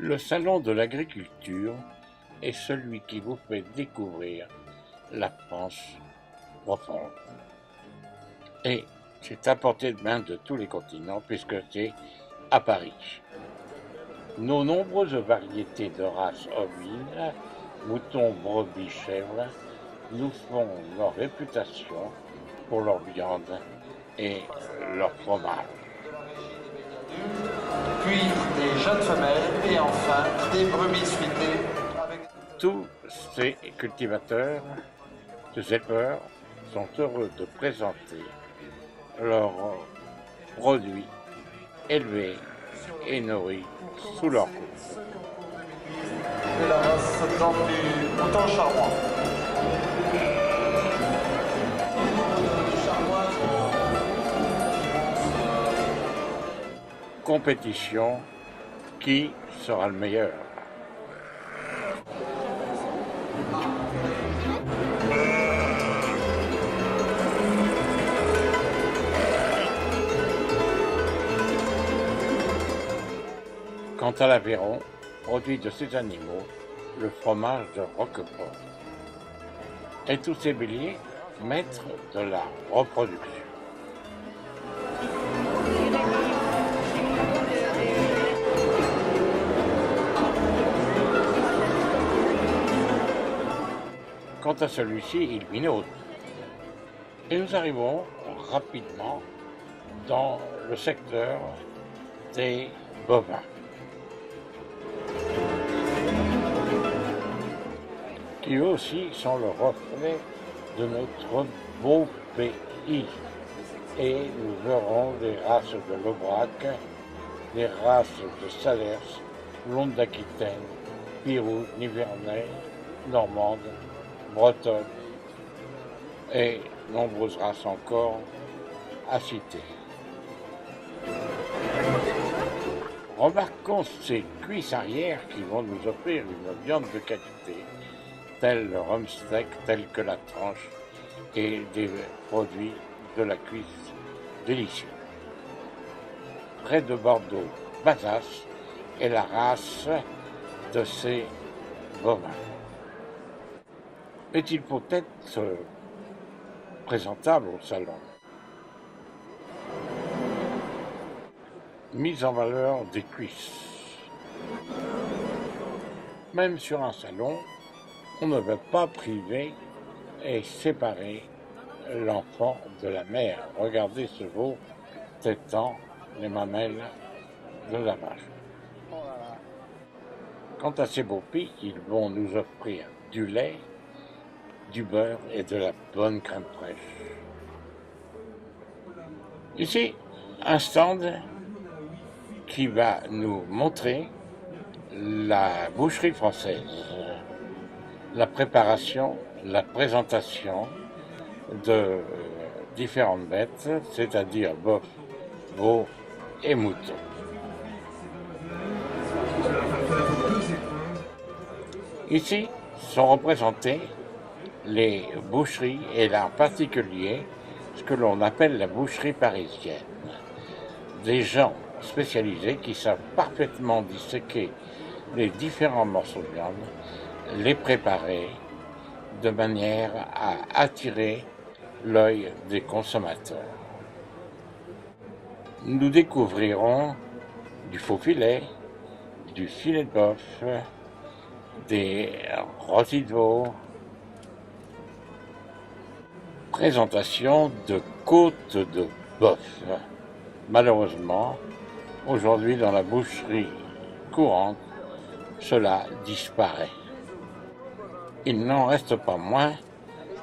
Le salon de l'agriculture est celui qui vous fait découvrir la France profonde. Et c'est à portée de main de tous les continents puisque c'est à Paris. Nos nombreuses variétés de races ovines, moutons, brebis, chèvres, nous font leur réputation pour leur viande et leur fromage. Puis des jeunes femelles et enfin des brebis suitées. Tous ces cultivateurs, ces éleveurs sont heureux de présenter leurs produits élevés et nourris sous leur coupe. Et la race du mouton charrois. Compétition, qui sera le meilleur? Quant à l'Aveyron, produit de ces animaux, le fromage de Roquefort. Et tous ces béliers, maîtres de la reproduction. Quant à celui-ci, il minaude. Et nous arrivons rapidement dans le secteur des bovins, qui eux aussi sont le reflet de notre beau pays. Et nous verrons des races de l'Aubrac, des races de Salers, Blonde d'Aquitaine, Pirou, Nivernais, Normande, Bretonne et nombreuses races encore à citer. Remarquons ces cuisses arrière qui vont nous offrir une viande de qualité, telle le rumsteak, telle que la tranche et des produits de la cuisse délicieux. Près de Bordeaux, Bazas est la race de ces bovins. Est-il peut-être présentable au salon? Mise en valeur des cuisses. Même sur un salon, on ne veut pas priver et séparer l'enfant de la mère. Regardez ce veau tétant les mamelles de la vache. Quant à ces beaux pays, ils vont nous offrir du lait, du beurre et de la bonne crème fraîche. Ici, un stand qui va nous montrer la boucherie française, la préparation, la présentation de différentes bêtes, c'est-à-dire bœuf, veau et mouton. Ici sont représentés les boucheries et là en particulier ce que l'on appelle la boucherie parisienne. Des gens spécialisés qui savent parfaitement disséquer les différents morceaux de viande, les préparer de manière à attirer l'œil des consommateurs. Nous découvrirons du faux filet, du filet de bœuf, des rôtis de veau, présentation de côtes de bœuf. Malheureusement, aujourd'hui dans la boucherie courante, cela disparaît. Il n'en reste pas moins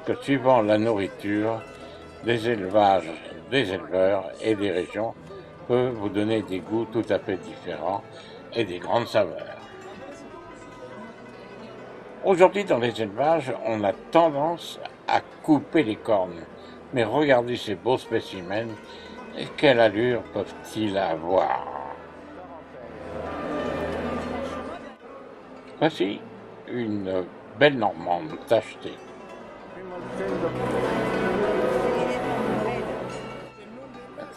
que suivant la nourriture, des élevages, des éleveurs et des régions peuvent vous donner des goûts tout à fait différents et des grandes saveurs. Aujourd'hui, dans les élevages, on a tendance à couper les cornes. Mais regardez ces beaux spécimens, et quelle allure peuvent-ils avoir? Voici une belle normande tachetée.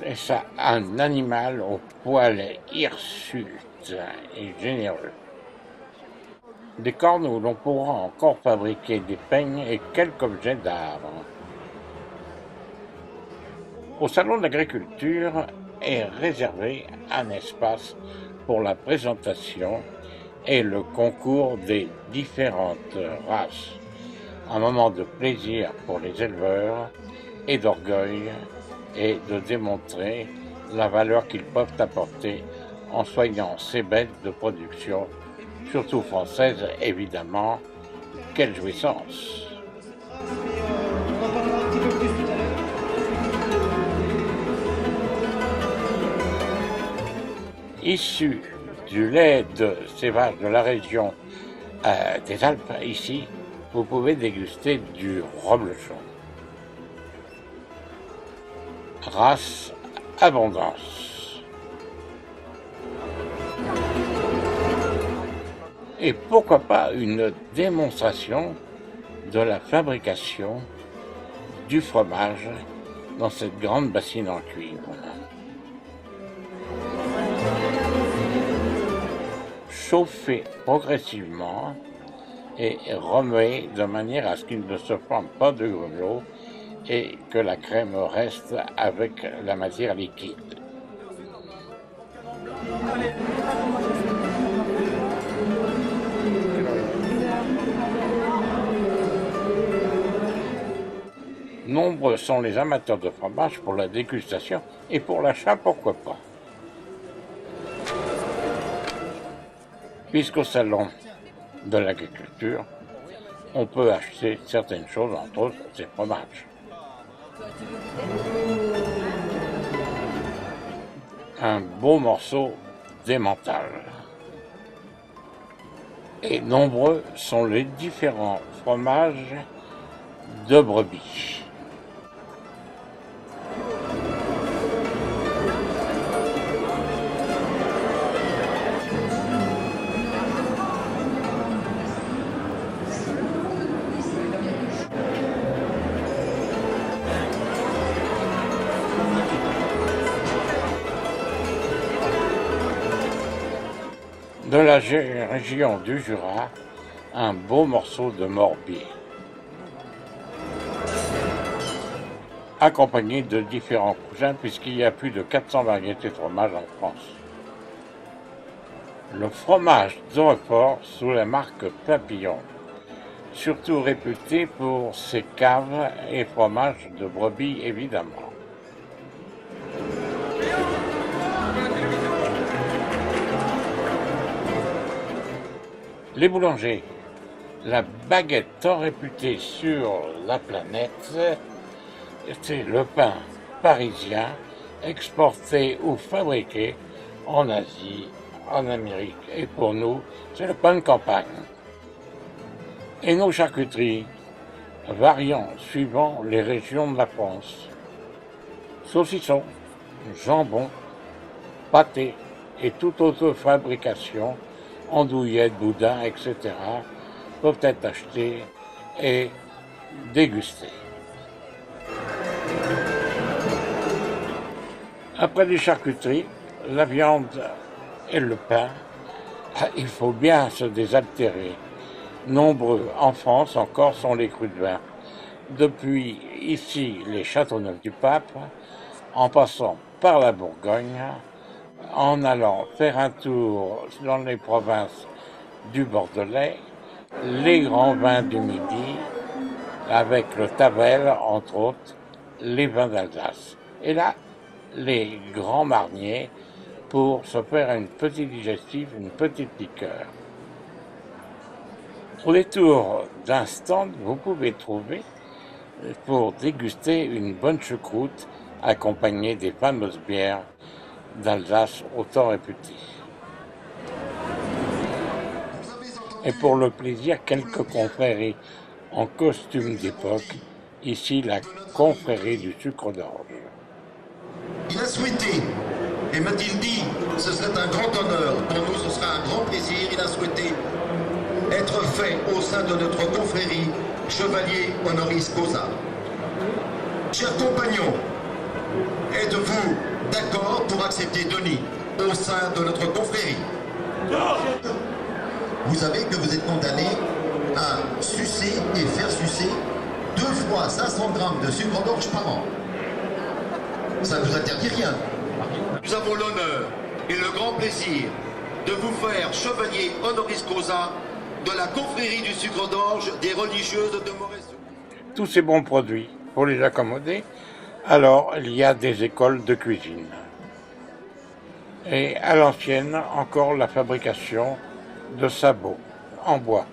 Et ça, un animal au poil hirsute et généreux. des cornes où l'on pourra encore fabriquer des peignes et quelques objets d'art. Au Salon de l'Agriculture est réservé un espace pour la présentation et le concours des différentes races. Un moment de plaisir pour les éleveurs et d'orgueil et de démontrer la valeur qu'ils peuvent apporter en soignant ces bêtes de production, surtout françaises évidemment. Quelle jouissance! On en parlera un petit peu plus tout à l'heure. Issu du lait de ces vaches de la région des Alpes, ici, vous pouvez déguster du reblochon. Race Abondance. Et pourquoi pas une démonstration de la fabrication du fromage dans cette grande bassine en cuivre. Chauffer progressivement et remuer de manière à ce qu'il ne se forme pas de grumeaux et que la crème reste avec la matière liquide. Nombreux sont les amateurs de fromage pour la dégustation et pour l'achat, pourquoi pas. Puisqu'au Salon de l'Agriculture, on peut acheter certaines choses, entre autres ces fromages. Un beau morceau d'emmental. Et nombreux sont les différents fromages de brebis. De la région du Jura, un beau morceau de Morbier, accompagné de différents cousins puisqu'il y a plus de 400 variétés de fromage en France. Le fromage de Roquefort sous la marque Papillon, surtout réputé pour ses caves et fromages de brebis évidemment. Les boulangers, la baguette tant réputée sur la planète, c'est le pain parisien exporté ou fabriqué en Asie, en Amérique. Et pour nous, c'est le pain de campagne. Et nos charcuteries, variant suivant les régions de la France. Saucissons, jambon, pâté et toute autre fabrication, andouillettes, boudins, etc., peuvent être achetés et dégustés. Après les charcuteries, la viande et le pain, il faut bien se désaltérer. Nombreux en France encore sont les crus de vin. Depuis ici les Châteauneuf-du-Pape, en passant par la Bourgogne, en allant faire un tour dans les provinces du Bordelais, les grands vins du Midi, avec le Tavel, entre autres, les vins d'Alsace. Et là, les grands marniers pour se faire une petite digestive, une petite liqueur. Au détour d'un stand, vous pouvez trouver, pour déguster une bonne choucroute accompagnée des fameuses bières d'Alsace autant réputées. Et pour le plaisir, quelques confréries en costume d'époque, ici la confrérie du sucre d'orge. Il a souhaité, et m'a-t-il dit, ce serait un grand honneur, pour nous ce sera un grand plaisir, il a souhaité être fait au sein de notre confrérie chevalier honoris causa. Chers compagnons, êtes-vous d'accord pour accepter Denis au sein de notre confrérie? vous savez que vous êtes condamné à sucer et faire sucer 2 fois 500 grammes de sucre d'orge par an. Ça ne vous interdit rien. Nous avons l'honneur et le grand plaisir de vous faire chevalier honoris causa de la confrérie du sucre d'orge des religieuses de Montréal. Tous ces bons produits, pour les accommoder, alors il y a des écoles de cuisine. Et à l'ancienne, encore la fabrication de sabots en bois.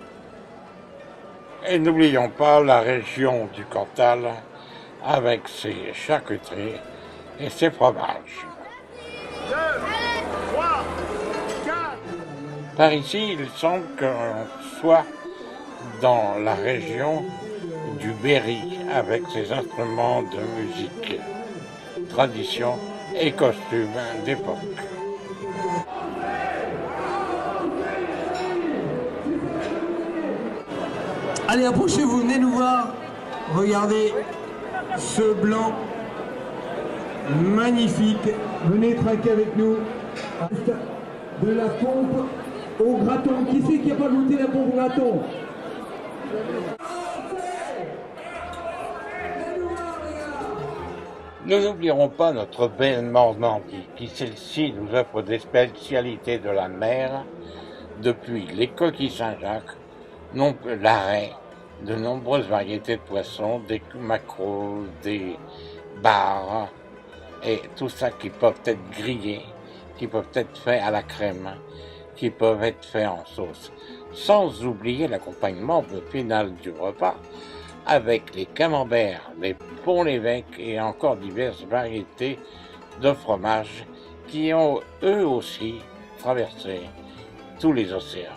Et n'oublions pas la région du Cantal avec ses charcuteries et ses fromages. 2, 3, 4. Par ici, il semble qu'on soit dans la région du Berry avec ses instruments de musique, tradition et costumes d'époque. Allez, approchez-vous, venez nous voir. Regardez ce blanc magnifique. Venez trinquer avec nous. De la pompe au graton. Qui c'est qui n'a pas goûté la pompe au graton? Nous n'oublierons pas notre belle Normandie, qui celle-ci nous offre des spécialités de la mer, depuis les coquilles Saint-Jacques, l'arrêt, de nombreuses variétés de poissons, des maquereaux, des bars, et tout ça qui peuvent être grillés, qui peuvent être faits à la crème, qui peuvent être faits en sauce. Sans oublier l'accompagnement final du repas, avec les camemberts, les Pont-l'Évêque et encore diverses variétés de fromages qui ont eux aussi traversé tous les océans.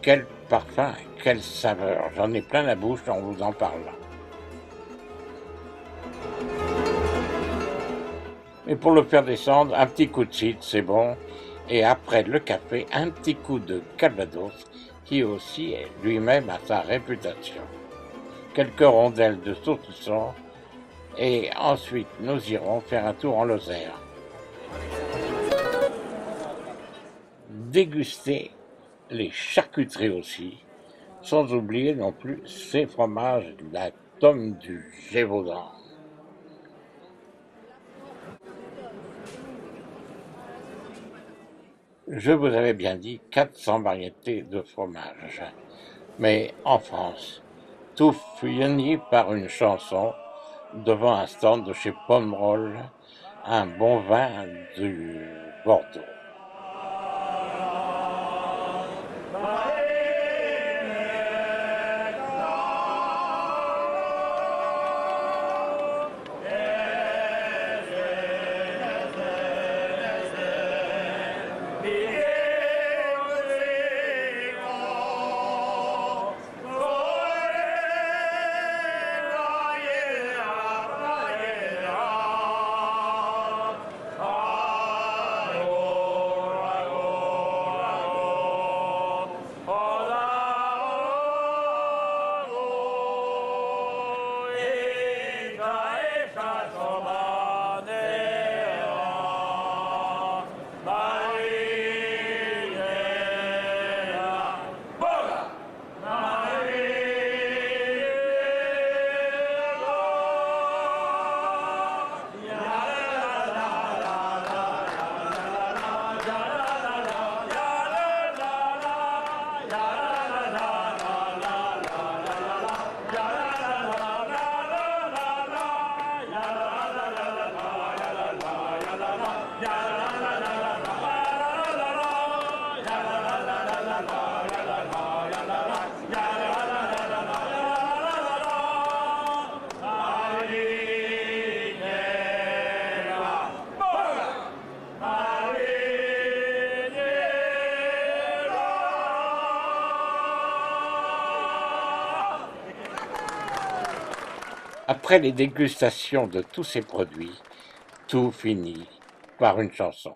Quel parfum, quelle saveur, j'en ai plein la bouche en vous en parlant. Et pour le faire descendre, un petit coup de cidre, c'est bon. Et après le café, un petit coup de calvados, qui aussi lui-même a sa réputation. Quelques rondelles de saucisson, et ensuite nous irons faire un tour en Lozère. Déguster les charcuteries aussi, sans oublier non plus ces fromages de la tome du Gévaudan. Je vous avais bien dit 400 variétés de fromage. Mais en France, tout finit par une chanson devant un stand de chez Pomerol, un bon vin du Bordeaux. Après les dégustations de tous ces produits, tout finit par une chanson.